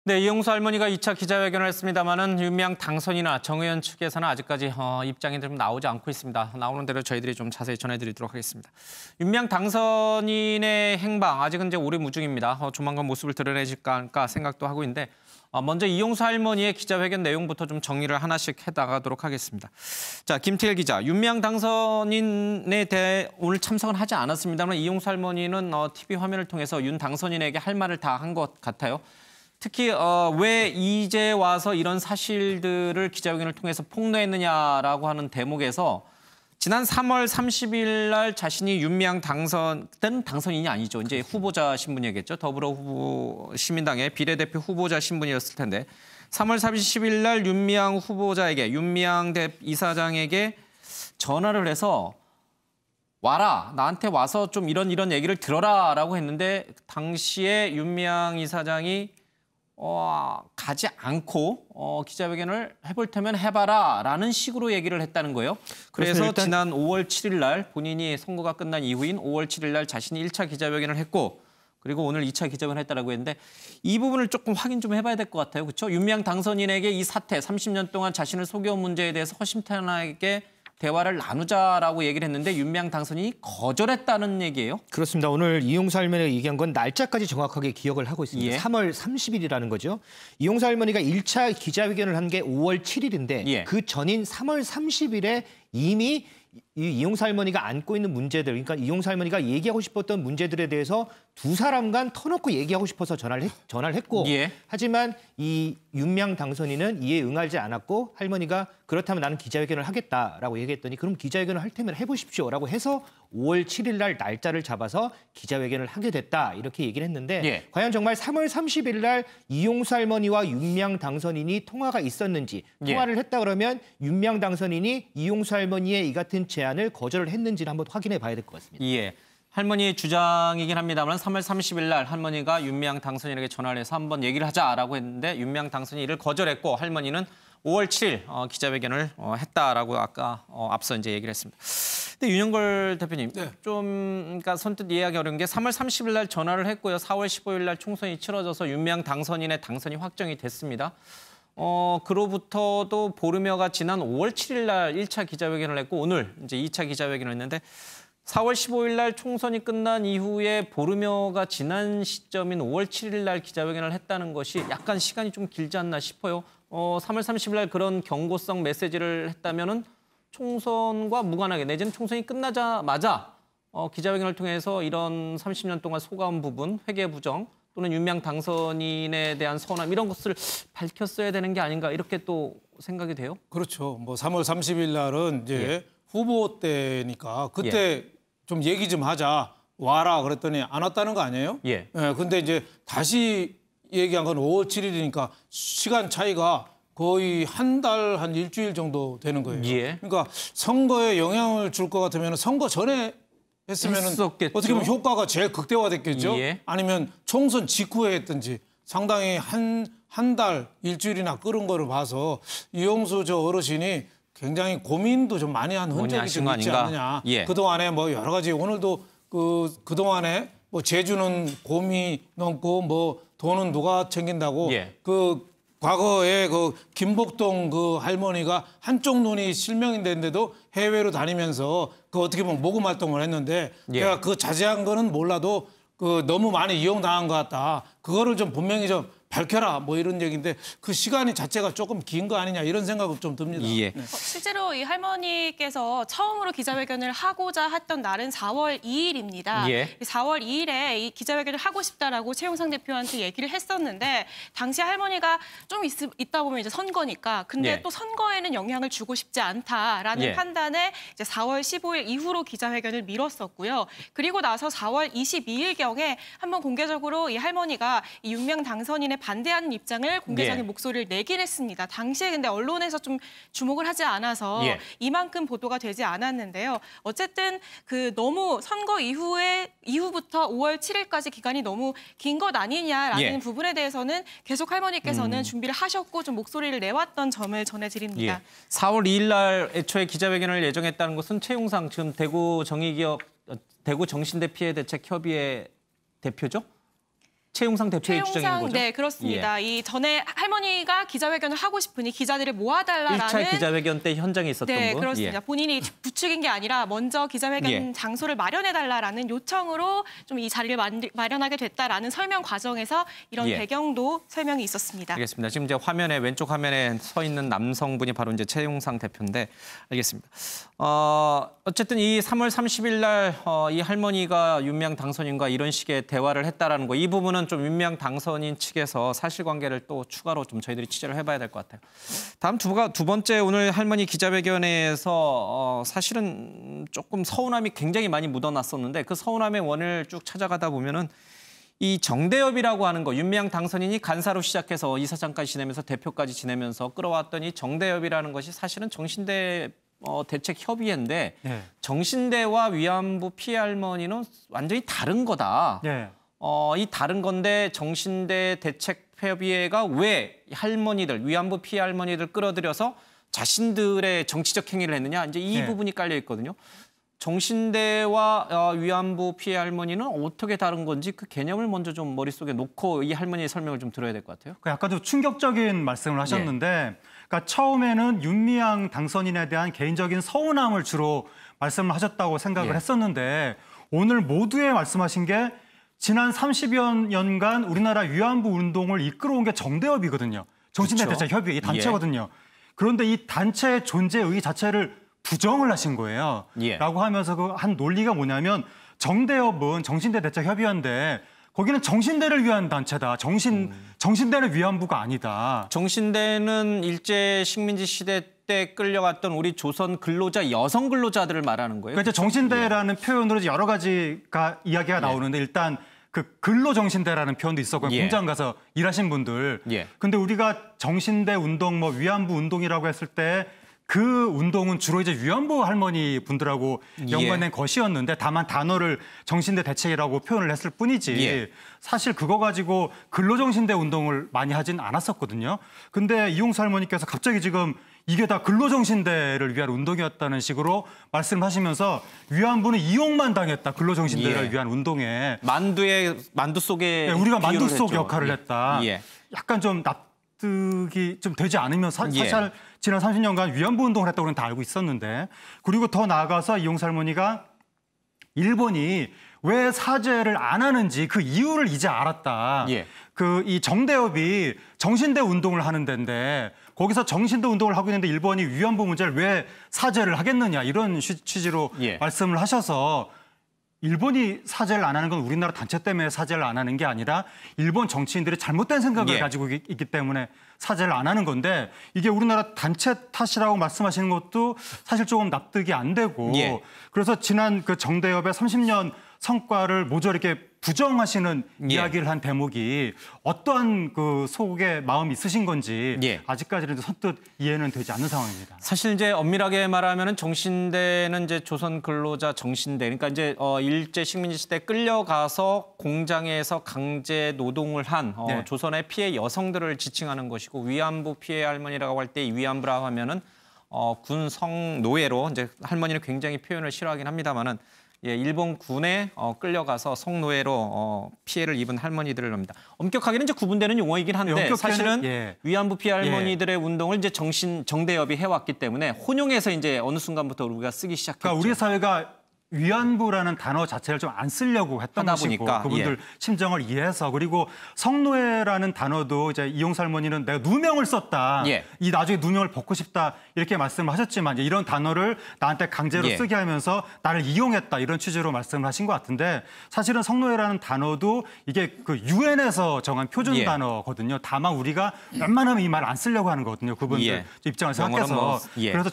네, 이용수 할머니가 2차 기자회견을 했습니다마는 윤미향 당선인이나 정의연 측에서는 아직까지 입장이 좀 나오지 않고 있습니다. 나오는 대로 저희들이 좀 자세히 전해드리도록 하겠습니다. 윤미향 당선인의 행방 아직은 이제 오리무중입니다. 조만간 모습을 드러내질까 생각도 하고 있는데 먼저 이용수 할머니의 기자회견 내용부터 좀 정리를 하나씩 해나가도록 하겠습니다. 자, 김태일 기자, 윤미향 당선인에 대해 오늘 참석은 하지 않았습니다만 이용수 할머니는 TV 화면을 통해서 윤 당선인에게 할 말을 다 한 것 같아요. 특히 왜 이제 와서 이런 사실들을 기자회견을 통해서 폭로했느냐라고 하는 대목에서 지난 3월 30일 날 자신이 윤미향 당선인이 아니죠. 이제 후보자 신분이겠죠. 더불어시민당의 비례대표 후보자 신분이었을 텐데 3월 30일 날 윤미향 후보자에게 윤미향 이사장에게 전화를 해서 와라, 나한테 와서 좀 이런 얘기를 들어라라고 했는데 당시에 윤미향 이사장이 가지 않고 기자회견을 해볼 테면 해봐라라는 식으로 얘기를 했다는 거예요. 그래서 지난 5월 7일 날 본인이 선거가 끝난 이후인 5월 7일 날 자신이 1차 기자회견을 했고 그리고 오늘 2차 기자회견을 했다라고 했는데 이 부분을 조금 확인 좀 해봐야 될 것 같아요. 그렇죠? 윤미향 당선인에게 이 사태, 30년 동안 자신을 속여온 문제에 대해서 허심탄회하게 대화를 나누자라고 얘기를 했는데 윤미향 당선인이 거절했다는 얘기예요? 그렇습니다. 오늘 이용수 할머니가 얘기한 건 날짜까지 정확하게 기억을 하고 있습니다. 3월 30일이라는 거죠. 이용수 할머니가 1차 기자회견을 한 게 5월 7일인데 그 전인 3월 30일에 이미 이용수 할머니가 안고 있는 문제들, 그러니까 이용수 할머니가 얘기하고 싶었던 문제들에 대해서 두 사람 간 터놓고 얘기하고 싶어서 전화를 했고 하지만 이 윤미향 당선인은 이에 응하지 않았고 할머니가 그렇다면 나는 기자회견을 하겠다라고 얘기했더니 그럼 기자회견을 할 테면 해보십시오라고 해서 5월 7일 날 날짜를 잡아서 기자회견을 하게 됐다 이렇게 얘기를 했는데 과연 정말 3월 30일 날 이용수 할머니와 윤미향 당선인이 통화가 있었는지 통화를 했다 그러면 윤미향 당선인이 이용수 할머니의 이 같은 제안을 거절을 했는지를 한번 확인해 봐야 될 것 같습니다. 할머니의 주장이긴 합니다만 3월 30일 날 할머니가 윤미향 당선인에게 전화를 해서 한번 얘기를 하자라고 했는데 윤미향 당선인이 이를 거절했고 할머니는 5월 7일 기자회견을 했다라고 아까 앞서 이제 얘기를 했습니다. 근데 윤영걸 대표님 그러니까 선뜻 이해하기 어려운 게 3월 30일 날 전화를 했고요. 4월 15일 날 총선이 치러져서 윤미향 당선인의 당선이 확정이 됐습니다. 그로부터도 보름여가 지난 5월 7일 날 1차 기자회견을 했고 오늘 이제 2차 기자회견을 했는데 4월 15일 날 총선이 끝난 이후에 보름여가 지난 시점인 5월 7일 날 기자회견을 했다는 것이 약간 시간이 좀 길지 않나 싶어요. 3월 30일 날 그런 경고성 메시지를 했다면은 총선과 무관하게 내지는 총선이 끝나자마자 기자회견을 통해서 이런 30년 동안 속아온 부분, 회계 부정 또는 윤미향 당선인에 대한 서운함 이런 것을 밝혔어야 되는 게 아닌가 이렇게 또 생각이 돼요? 그렇죠. 뭐 3월 30일 날은 이제 후보 때니까 그때 좀 얘기 좀 하자 와라 그랬더니 안 왔다는 거 아니에요? 근데 이제 다시 얘기한 건 5월 7일이니까 시간 차이가 거의 한 달, 한 일주일 정도 되는 거예요. 그러니까 선거에 영향을 줄 것 같으면 선거 전에 했으면 어떻게 보면 효과가 제일 극대화됐겠죠. 아니면 총선 직후에 했든지 상당히 한 달, 일주일이나 끌은 거를 봐서 이용수 저 어르신이 굉장히 고민도 좀 많이 한 흔적이 좀 있지 않느냐. 그동안에 뭐 여러 가지 오늘도 그동안에 뭐 제주는 곰이 넘고 뭐 돈은 누가 챙긴다고 그 과거에 그 김복동 그 할머니가 한쪽 눈이 실명이 됐는데도 해외로 다니면서 그 어떻게 보면 모금 활동을 했는데 제가 그 자세한 거는 몰라도 그 너무 많이 이용당한 것 같다. 그거를 좀 분명히 좀 밝혀라 뭐 이런 얘기인데 그 시간이 자체가 조금 긴 거 아니냐 이런 생각은 좀 듭니다. 실제로 이 할머니께서 처음으로 기자회견을 하고자 했던 날은 4월 2일입니다. 4월 2일에 이 기자회견을 하고 싶다라고 최영상 대표한테 얘기를 했었는데 당시 할머니가 좀 있다 보면 이제 선거니까 근데 또 선거에는 영향을 주고 싶지 않다라는 판단에 이제 4월 15일 이후로 기자회견을 미뤘었고요. 그리고 나서 4월 22일경에 한번 공개적으로 이 할머니가 이 윤미향 당선인의 반대하는 입장을 공개적인 목소리를 내긴 했습니다. 당시에 근데 언론에서 좀 주목을 하지 않아서 이만큼 보도가 되지 않았는데요. 어쨌든 그 너무 선거 이후부터 5월 7일까지 기간이 너무 긴 것 아니냐라는 부분에 대해서는 계속 할머니께서는 준비를 하셨고 좀 목소리를 내왔던 점을 전해드립니다. 4월 2일 날 애초에 기자회견을 예정했다는 것은 최용상 지금 대구 정신대 피해 대책 협의회 대표죠? 최용상 대표의 주장인 거죠? 네, 그렇습니다. 이 전에 할머니가 기자회견을 하고 싶으니 기자들을 모아달라라는 1차 기자회견 때 현장에 있었던 네, 분? 그렇습니다. 본인이 부추긴 게 아니라 먼저 기자회견 장소를 마련해달라라는 요청으로 좀 이 자리를 마련하게 됐다라는 설명 과정에서 이런 배경도 설명이 있었습니다. 알겠습니다. 지금 이제 화면에 왼쪽 화면에 서 있는 남성분이 바로 이제 최용상 대표인데 알겠습니다. 어쨌든 이 3월 30일 날 이 할머니가 윤미향 당선인과 이런 식의 대화를 했다라는 거, 이 부분은 좀 윤미향 당선인 측에서 사실관계를 또 추가로 좀 저희들이 취재를 해봐야 될 것 같아요. 다음 두 번째 오늘 할머니 기자회견에서 사실은 조금 서운함이 굉장히 많이 묻어났었는데 그 서운함의 원인을 쭉 찾아가다 보면은 이 정대협이라고 하는 거, 윤미향 당선인이 간사로 시작해서 이사장까지 지내면서 대표까지 지내면서 끌어왔던 이 정대협이라는 것이 사실은 정신대 대책협의회인데 정신대와 위안부 피해 할머니는 완전히 다른 거다. 이 다른 건데 정신대 대책협의회가 왜 할머니들, 위안부 피해 할머니들 끌어들여서 자신들의 정치적 행위를 했느냐. 이제 이 부분이 깔려 있거든요. 정신대와 위안부 피해 할머니는 어떻게 다른 건지 그 개념을 먼저 좀 머릿속에 놓고 이 할머니의 설명을 좀 들어야 될 것 같아요. 약간 좀 충격적인 말씀을 하셨는데 그러니까 처음에는 윤미향 당선인에 대한 개인적인 서운함을 주로 말씀을 하셨다고 생각을 했었는데 오늘 모두에 말씀하신 게 지난 30여 년간 우리나라 위안부 운동을 이끌어온 게 정대협이거든요. 정신대 대책협의회 이 단체거든요. 그런데 이 단체의 존재 의의 자체를 부정을 하신 거예요. 라고 하면서 그 한 논리가 뭐냐면 정대협은 정신대 대책협의회인데 거기는 정신대를 위한 단체다. 정신대는 위안부가 아니다. 정신대는 일제 식민지 시대 때 끌려갔던 우리 조선 근로자, 여성 근로자들을 말하는 거예요? 그러니까 정신대라는 표현으로 여러 가지가 이야기가 나오는데 일단 그 근로정신대라는 표현도 있었고요. 공장 가서 일하신 분들. 근데 우리가 정신대 운동, 뭐 위안부 운동이라고 했을 때 그 운동은 주로 이제 위안부 할머니 분들하고 연관된 것이었는데 다만 단어를 정신대 대책이라고 표현을 했을 뿐이지 사실 그거 가지고 근로정신대 운동을 많이 하진 않았었거든요. 근데 이용수 할머니께서 갑자기 지금 이게 다 근로정신대를 위한 운동이었다는 식으로 말씀하시면서 위안부는 이용만 당했다. 근로정신대를 위한 운동에. 만두 속에 우리가 만두 속 역할을 했다. 약간 좀 납득이 좀 되지 않으면 사실 지난 30년간 위안부 운동을 했다고 우리는 다 알고 있었는데 그리고 더 나아가서 이용수 할머니가 일본이 왜 사죄를 안 하는지 그 이유를 이제 알았다. 그 이 정대협이 정신대 운동을 하는 데인데 거기서 정신대 운동을 하고 있는데 일본이 위안부 문제를 왜 사죄를 하겠느냐 이런 취지로 말씀을 하셔서 일본이 사죄를 안 하는 건 우리나라 단체 때문에 사죄를 안 하는 게 아니라 일본 정치인들이 잘못된 생각을 가지고 있기 때문에 사죄를 안 하는 건데 이게 우리나라 단체 탓이라고 말씀하시는 것도 사실 조금 납득이 안 되고 그래서 지난 그 정대협의 30년 성과를 모조리 이렇게 부정하시는 이야기를 한 대목이 어떠한 그 속에 마음이 있으신 건지 아직까지는 선뜻 이해는 되지 않는 상황입니다. 사실 이제 엄밀하게 말하면은 정신대는 이제 조선 근로자 정신대, 그러니까 이제 일제 식민지 시대 끌려가서 공장에서 강제 노동을 한 조선의 피해 여성들을 지칭하는 것이고 위안부 피해 할머니라고 할 때 위안부라고 하면은 군 성노예로 이제 할머니는 굉장히 표현을 싫어하긴 합니다만은. 일본 군에 끌려가서 성노예로 피해를 입은 할머니들을 합니다. 엄격하게는 이제 구분되는 용어이긴 한데 사실은 위안부 피해 할머니들의 운동을 이제 정대협이 해왔기 때문에 혼용해서 이제 어느 순간부터 우리가 쓰기 시작했죠. 그러니까 우리 사회가 위안부라는 단어 자체를 좀 안 쓰려고 했던 것이고 그분들 심정을 이해해서 그리고 성노예라는 단어도 이제 이용수 할머니는 내가 누명을 썼다. 이 나중에 누명을 벗고 싶다 이렇게 말씀을 하셨지만 이제 이런 단어를 나한테 강제로 쓰게 하면서 나를 이용했다 이런 취지로 말씀을 하신 것 같은데 사실은 성노예라는 단어도 이게 그 유엔에서 정한 표준 단어거든요. 다만 우리가 웬만하면 이 말 안 쓰려고 하는 거거든요. 그분들 입장을 생각해서 그래서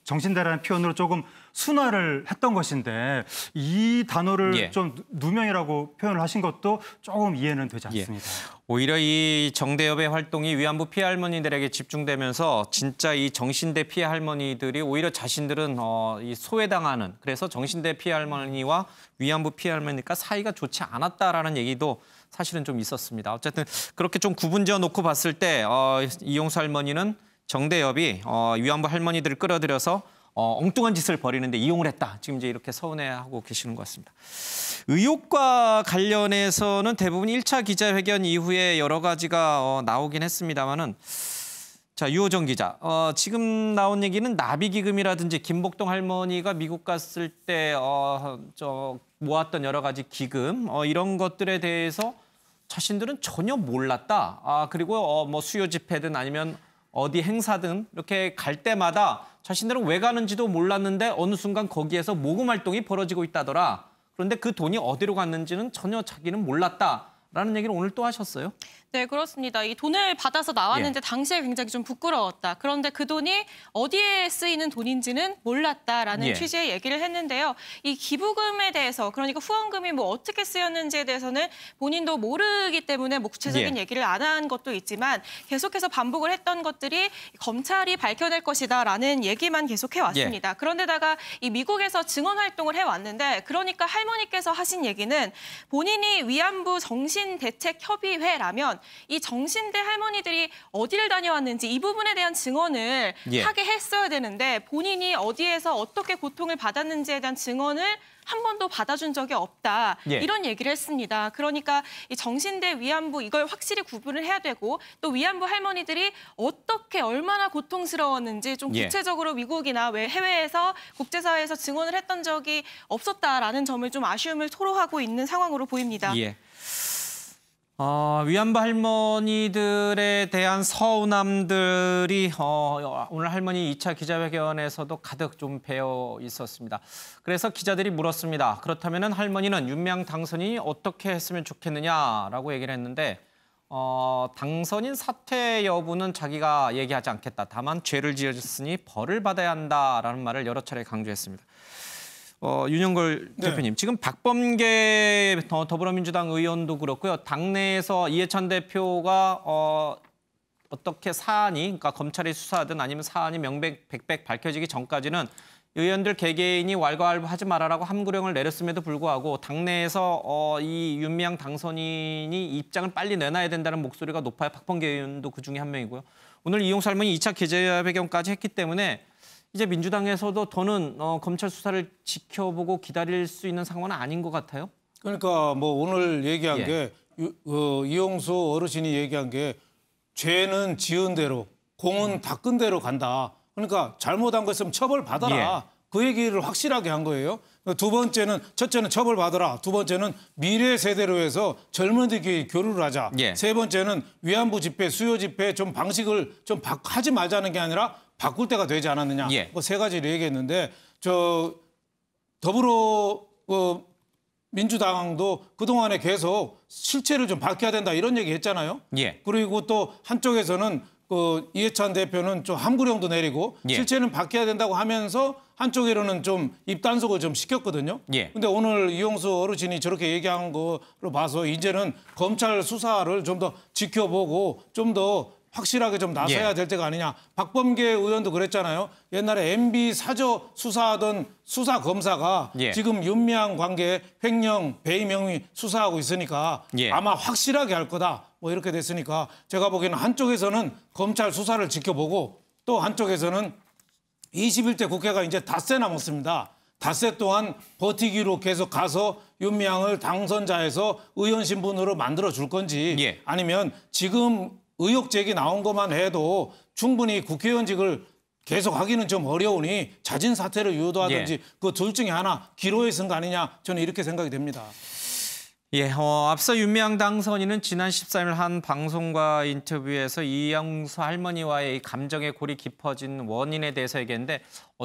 정신대라는 표현으로 조금 순화를 했던 것인데 이 단어를 좀 누명이라고 표현을 하신 것도 조금 이해는 되지 않습니다. 오히려 이 정대협의 활동이 위안부 피해 할머니들에게 집중되면서 진짜 이 정신대 피해 할머니들이 오히려 자신들은 이 소외당하는 그래서 정신대 피해 할머니와 위안부 피해 할머니가 사이가 좋지 않았다라는 얘기도 사실은 좀 있었습니다. 어쨌든 그렇게 좀 구분지어 놓고 봤을 때 이용수 할머니는 정대협이 위안부 할머니들을 끌어들여서 엉뚱한 짓을 벌이는데 이용을 했다. 지금 이제 이렇게 서운해하고 계시는 것 같습니다. 의혹과 관련해서는 대부분 1차 기자회견 이후에 여러 가지가 나오긴 했습니다만은 자, 유호정 기자. 지금 나온 얘기는 나비기금이라든지 김복동 할머니가 미국 갔을 때 모았던 여러 가지 기금 이런 것들에 대해서 자신들은 전혀 몰랐다. 그리고 뭐 수요 집회든 아니면 어디 행사든 이렇게 갈 때마다 자신들은 왜 가는지도 몰랐는데 어느 순간 거기에서 모금 활동이 벌어지고 있다더라. 그런데 그 돈이 어디로 갔는지는 전혀 자기는 몰랐다라는 얘기를 오늘 또 하셨어요. 네, 그렇습니다. 이 돈을 받아서 나왔는데 당시에 굉장히 좀 부끄러웠다. 그런데 그 돈이 어디에 쓰이는 돈인지는 몰랐다라는 취지의 얘기를 했는데요. 이 기부금에 대해서, 그러니까 후원금이 뭐 어떻게 쓰였는지에 대해서는 본인도 모르기 때문에 뭐 구체적인 얘기를 안 한 것도 있지만 계속해서 반복을 했던 것들이 검찰이 밝혀낼 것이다라는 얘기만 계속해 왔습니다. 그런데다가 이 미국에서 증언 활동을 해왔는데, 그러니까 할머니께서 하신 얘기는 본인이 위안부 정신대책협의회라면 이 정신대 할머니들이 어디를 다녀왔는지 이 부분에 대한 증언을 하게 했어야 되는데, 본인이 어디에서 어떻게 고통을 받았는지에 대한 증언을 한 번도 받아준 적이 없다. 이런 얘기를 했습니다. 그러니까 이 정신대 위안부 이걸 확실히 구분을 해야 되고, 또 위안부 할머니들이 어떻게 얼마나 고통스러웠는지 좀 구체적으로 미국이나 해외에서 국제사회에서 증언을 했던 적이 없었다라는 점을 좀 아쉬움을 토로하고 있는 상황으로 보입니다. 위안부 할머니들에 대한 서운함들이 오늘 할머니 2차 기자회견에서도 가득 좀 배어 있었습니다. 그래서 기자들이 물었습니다. 그렇다면 할머니는 윤미향 당선인이 어떻게 했으면 좋겠느냐라고 얘기를 했는데 당선인 사퇴 여부는 자기가 얘기하지 않겠다. 다만 죄를 지었으니 벌을 받아야 한다라는 말을 여러 차례 강조했습니다. 윤영걸 대표님, 지금 박범계 더불어민주당 의원도 그렇고요. 당내에서 이해찬 대표가 어떻게 사안이, 그러니까 검찰이 수사하든 아니면 사안이 명백백백 밝혀지기 전까지는 의원들 개개인이 왈가왈부하지 말아라고 함구령을 내렸음에도 불구하고 당내에서 이 윤미향 당선인이 입장을 빨리 내놔야 된다는 목소리가 높아요. 박범계 의원도 그중에 한 명이고요. 오늘 이용수 할머니 2차 기자회견까지 했기 때문에 이제 민주당에서도 더는 검찰 수사를 지켜보고 기다릴 수 있는 상황은 아닌 것 같아요. 그러니까 뭐 오늘 얘기한 게 이용수 어르신이 얘기한 게 죄는 지은 대로 공은 닦은 대로 간다. 그러니까 잘못한 거 있으면 처벌받아라. 그 얘기를 확실하게 한 거예요. 두 번째는, 첫째는 처벌받아라. 두 번째는 미래 세대로 해서 젊은이들끼리 교류를 하자. 세 번째는 위안부 집회, 수요 집회 좀 방식을 좀 하지 말자는 게 아니라 바꿀 때가 되지 않았느냐. 그 세 가지를 얘기했는데 더불어 민주당도 그동안에 계속 실체를 좀 밝혀야 된다 이런 얘기 했잖아요. 그리고 또 한쪽에서는 이해찬 대표는 좀 함구령도 내리고 실체는 밝혀야 된다고 하면서 한쪽으로는 좀 입단속을 좀 시켰거든요. 근데 오늘 이용수 어르신이 저렇게 얘기한 거로 봐서 이제는 검찰 수사를 좀 더 지켜보고 좀 더 확실하게 좀 나서야 될 때가 아니냐. 박범계 의원도 그랬잖아요. 옛날에 MB 사저 수사하던 수사검사가 지금 윤미향 관계 횡령, 배임 혐의 수사하고 있으니까 아마 확실하게 할 거다. 뭐 이렇게 됐으니까 제가 보기에는 한쪽에서는 검찰 수사를 지켜보고 또 한쪽에서는 21대 국회가 이제 닷새 남았습니다. 닷새 동안 버티기로 계속 가서 윤미향을 당선자에서 의원 신분으로 만들어줄 건지 아니면 지금 의혹 제기 나온 것만 해도 충분히 국회의원직을 계속하기는 좀 어려우니 자진 사퇴를 유도하든지 그 둘 중에 하나 기로에 쓴 거 아니냐 저는 이렇게 생각이 됩니다. 앞서 윤미향 당선인은 지난 13일 한 방송과 인터뷰에서 이용수 할머니와의 감정의 골이 깊어진 원인에 대해서 얘기했는데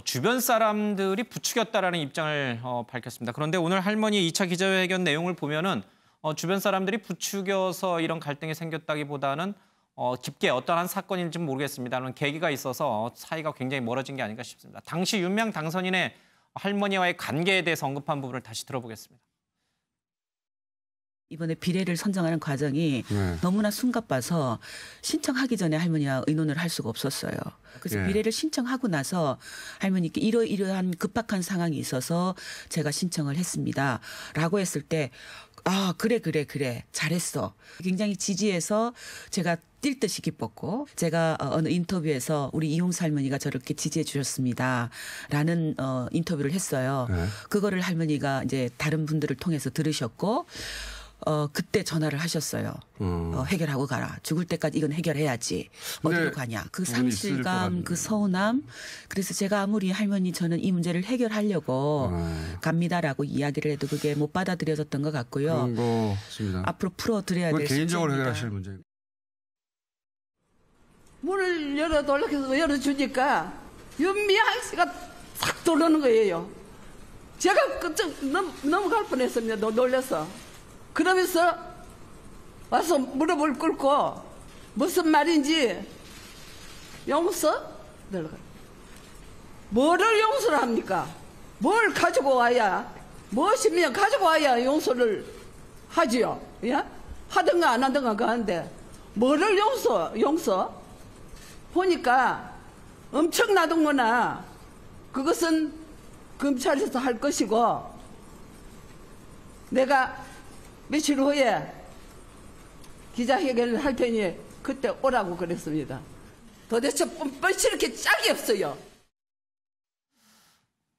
주변 사람들이 부추겼다라는 입장을 밝혔습니다. 그런데 오늘 할머니 2차 기자회견 내용을 보면은 주변 사람들이 부추겨서 이런 갈등이 생겼다기보다는 깊게 어떠한 사건인지는 모르겠습니다만 계기가 있어서 사이가 굉장히 멀어진 게 아닌가 싶습니다. 당시 윤미향 당선인의 할머니와의 관계에 대해서 언급한 부분을 다시 들어보겠습니다. 이번에 비례를 선정하는 과정이 너무나 숨가빠서 신청하기 전에 할머니와 의논을 할 수가 없었어요. 그래서 비례를 신청하고 나서 할머니께 이러이러한 급박한 상황이 있어서 제가 신청을 했습니다. 라고 했을 때 그래 잘했어. 굉장히 지지해서 제가 뛸 듯이 기뻤고 제가 어느 인터뷰에서 우리 이용수 할머니가 저렇게 지지해 주셨습니다라는 인터뷰를 했어요. 그거를 할머니가 이제 다른 분들을 통해서 들으셨고 그때 전화를 하셨어요. 해결하고 가라. 죽을 때까지 이건 해결해야지. 어디로 가냐. 그 상실감, 그 서운함. 그래서 제가 아무리 할머니 저는 이 문제를 해결하려고 갑니다라고 이야기를 해도 그게 못 받아들여졌던 것 같고요. 그런 거 같습니다. 앞으로 풀어드려야 될 개인적으로 숙제입니다. 해결하실 문제. 문을 열어주니까 윤미향 씨가 싹 들어오는 거예요. 제가 그쪽 넘어갈 뻔했습니다. 놀라서. 그러면서 와서 무릎을 꿇고 무슨 말인지 용서? 뭐를 용서를 합니까? 뭘 가지고 와야 무엇이면 가지고 와야 용서를 하지요. 예? 하든가 안 하든가 그하는데 뭐를 용서? 보니까 엄청나더구나. 그것은 검찰에서 할 것이고 내가 며칠 후에 기자회견을 할 테니 그때 오라고 그랬습니다. 도대체 뻔뻔치 이렇게 짝이 없어요.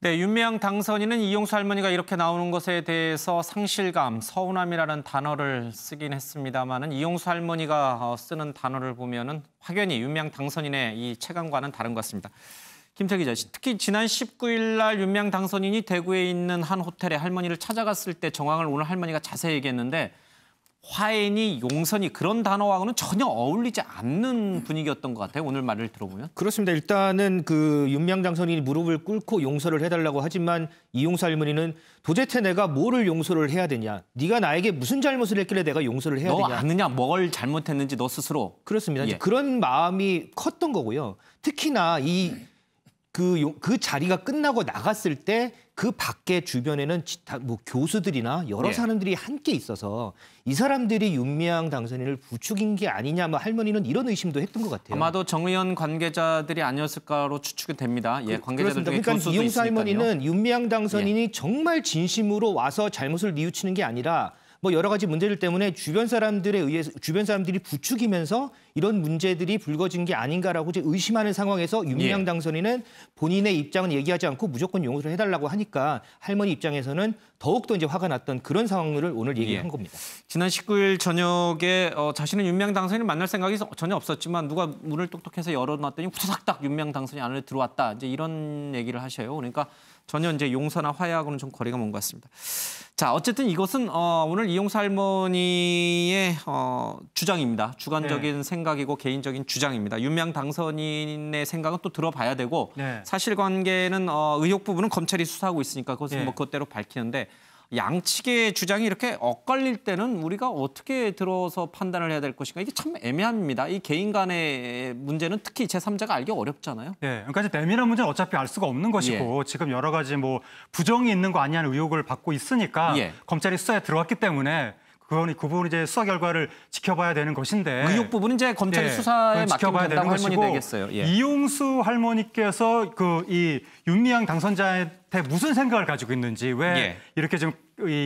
네, 윤미향 당선인은 이용수 할머니가 이렇게 나오는 것에 대해서 상실감, 서운함이라는 단어를 쓰긴 했습니다만은 이용수 할머니가 쓰는 단어를 보면은 확연히 윤미향 당선인의 이 체감과는 다른 것 같습니다. 김태 기자, 특히 지난 19일 날 윤미향 당선인이 대구에 있는 한 호텔에 할머니를 찾아갔을 때 정황을 오늘 할머니가 자세히 얘기했는데 화해니, 용서니 그런 단어하고는 전혀 어울리지 않는 분위기였던 것 같아요. 오늘 말을 들어보면. 그렇습니다. 일단은 그 윤미향 당선인이 무릎을 꿇고 용서를 해달라고 하지만 이용수 할머니는 도대체 내가 뭐를 용서를 해야 되냐. 네가 나에게 무슨 잘못을 했길래 내가 용서를 해야 되냐. 너 아느냐 뭘 잘못했는지 너 스스로. 그렇습니다. 예. 그런 마음이 컸던 거고요. 특히나 그 자리가 끝나고 나갔을 때 그 밖에 주변에는 뭐 교수들이나 여러 사람들이 함께 있어서 이 사람들이 윤미향 당선인을 부추긴 게 아니냐, 뭐 할머니는 이런 의심도 했던 것 같아요. 아마도 정의연 관계자들이 아니었을까로 추측이 됩니다. 예, 관계자들 중에 그러니까 교수도 이용수 있으니까요. 할머니는 윤미향 당선인이 정말 진심으로 와서 잘못을 뉘우치는 게 아니라 뭐 여러 가지 문제들 때문에 주변 사람들이 부추기면서 이런 문제들이 불거진 게 아닌가라고 이제 의심하는 상황에서 윤미향 당선인은 본인의 입장은 얘기하지 않고 무조건 용서를 해달라고 하니까 할머니 입장에서는 더욱더 이제 화가 났던 그런 상황을 오늘 얘기한 겁니다. 지난 19일 저녁에 자신은 윤미향 당선인을 만날 생각이 전혀 없었지만 누가 문을 똑똑해서 열어놨더니 후다닥 윤미향 당선인이 안에 들어왔다. 이제 이런 얘기를 하셔요. 그러니까 전혀 이제 용서나 화해하고는 좀 거리가 먼 것 같습니다. 자, 어쨌든 이것은 오늘 이용수 할머니의 주장입니다. 주관적인 생각이고 개인적인 주장입니다. 윤미향 당선인의 생각은 또 들어봐야 되고 사실관계는 의혹 부분은 검찰이 수사하고 있으니까 그것은 뭐 그것대로 밝히는데 양측의 주장이 이렇게 엇갈릴 때는 우리가 어떻게 들어서 판단을 해야 될 것인가 이게 참 애매합니다. 이 개인 간의 문제는 특히 제3자가 알기 어렵잖아요. 네, 그러니까 이제 내밀한 문제는 어차피 알 수가 없는 것이고 지금 여러 가지 뭐 부정이 있는 거 아니냐는 의혹을 받고 있으니까 검찰이 수사에 들어왔기 때문에 그 부분 이제 수사 결과를 지켜봐야 되는 것인데 의혹 부분은 이제 검찰이 수사에 맡기면 된다고 할머니 되겠어요. 이용수 할머니께서 이 윤미향 당선자한테 무슨 생각을 가지고 있는지 왜 이렇게 좀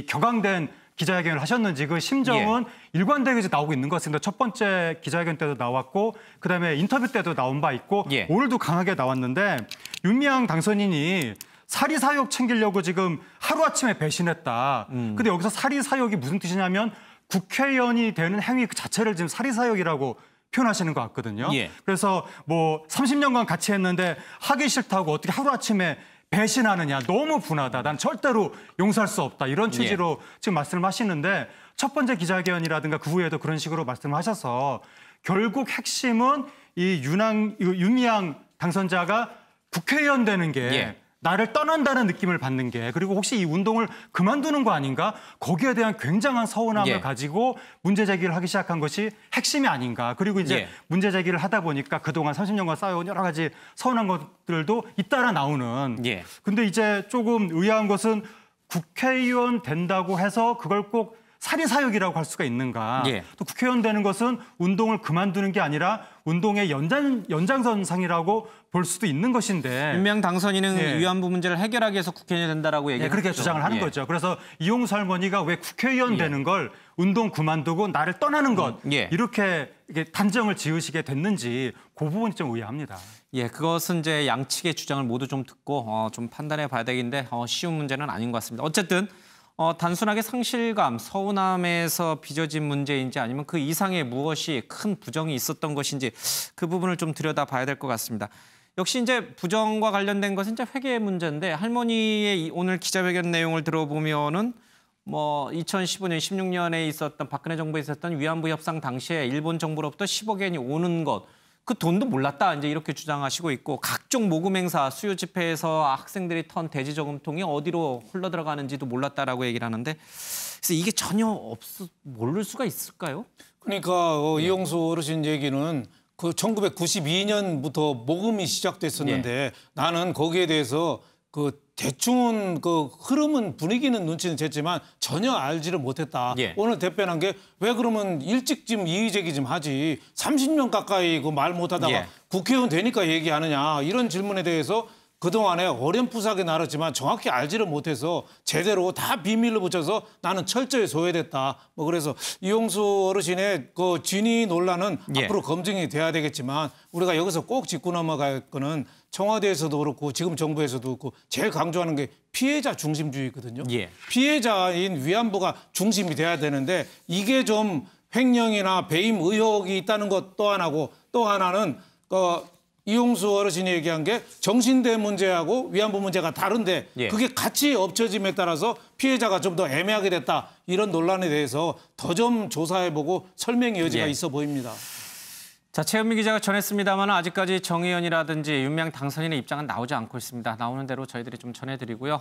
격앙된 기자회견을 하셨는지 그 심정은 일관되게 이제 나오고 있는 것 같습니다. 첫 번째 기자회견 때도 나왔고 그다음에 인터뷰 때도 나온 바 있고 오늘도 강하게 나왔는데 윤미향 당선인이 사리사욕 챙기려고 지금 하루아침에 배신했다. 근데 여기서 사리사욕이 무슨 뜻이냐면 국회의원이 되는 행위 그 자체를 지금 사리사욕이라고 표현하시는 것 같거든요. 그래서 뭐 30년간 같이 했는데 하기 싫다고 어떻게 하루아침에 배신하느냐. 너무 분하다. 난 절대로 용서할 수 없다. 이런 취지로 지금 말씀을 하시는데 첫 번째 기자회견이라든가 그 후에도 그런 식으로 말씀을 하셔서 결국 핵심은 이 윤미향 당선자가 국회의원 되는 게 나를 떠난다는 느낌을 받는 게 그리고 혹시 이 운동을 그만두는 거 아닌가? 거기에 대한 굉장한 서운함을 가지고 문제 제기를 하기 시작한 것이 핵심이 아닌가. 그리고 이제 문제 제기를 하다 보니까 그동안 30년간 쌓여온 여러 가지 서운한 것들도 잇따라 나오는. 근데 이제 조금 의아한 것은 국회의원 된다고 해서 그걸 꼭 사리사욕이라고 할 수가 있는가. 또 국회의원 되는 것은 운동을 그만두는 게 아니라 운동의 연장선상이라고 볼 수도 있는 것인데. 윤미향 당선인은 위안부 문제를 해결하기 위해서 국회의원이 된다라고 얘기를 그렇게 했죠. 주장을 하는 거죠. 그래서 이용수 할머니가 왜 국회의원 되는 걸 운동 그만두고 나를 떠나는 것 이렇게 단정을 지으시게 됐는지 그 부분이 좀 의아합니다. 예, 그것은 이제 양측의 주장을 모두 좀 듣고 좀 판단해 봐야 되겠는데 쉬운 문제는 아닌 것 같습니다. 어쨌든 단순하게 상실감, 서운함에서 빚어진 문제인지 아니면 그 이상의 무엇이 큰 부정이 있었던 것인지 그 부분을 좀 들여다봐야 될 것 같습니다. 역시 이제 부정과 관련된 것은 이제 회계 문제인데 할머니의 오늘 기자회견 내용을 들어보면은 2015년, 16년에 있었던 박근혜 정부에 있었던 위안부 협상 당시에 일본 정부로부터 10억 엔이 오는 것, 그 돈도 몰랐다 이제 이렇게 주장하시고 있고 각종 모금 행사, 수요 집회에서 학생들이 턴 대지 저금통이 어디로 흘러 들어가는지도 몰랐다라고 얘기를 하는데 그래서 이게 전혀 모를 수가 있을까요? 그러니까 이용수 어르신 얘기는 그 1992년부터 모금이 시작됐었는데 나는 거기에 대해서 그 대충은 그 흐름은 분위기는 눈치는 챘지만 전혀 알지를 못했다. 오늘 대변한 게 왜 그러면 일찍 좀 이의 제기 좀 하지 30년 가까이 그 말 못하다가 국회의원 되니까 얘기하느냐 이런 질문에 대해서 그동안에 어렴풋하게 나눴지만 정확히 알지를 못해서 제대로 다 비밀로 붙여서 나는 철저히 소외됐다. 그래서 이용수 어르신의 그 진위 논란은 앞으로 검증이 돼야 되겠지만 우리가 여기서 꼭 짚고 넘어갈 거는 청와대에서도 그렇고 지금 정부에서도 그렇고 제일 강조하는 게 피해자 중심주의거든요. 피해자인 위안부가 중심이 돼야 되는데 이게 좀 횡령이나 배임 의혹이 있다는 것 또 하나고 또 하나는 이용수 어르신이 얘기한 게 정신대 문제하고 위안부 문제가 다른데 그게 같이 엎쳐짐에 따라서 피해자가 좀 더 애매하게 됐다. 이런 논란에 대해서 더 좀 조사해보고 설명의 여지가 있어 보입니다. 자, 최현미 기자가 전했습니다만 아직까지 정의연이라든지 윤미향 당선인의 입장은 나오지 않고 있습니다. 나오는 대로 저희들이 좀 전해드리고요.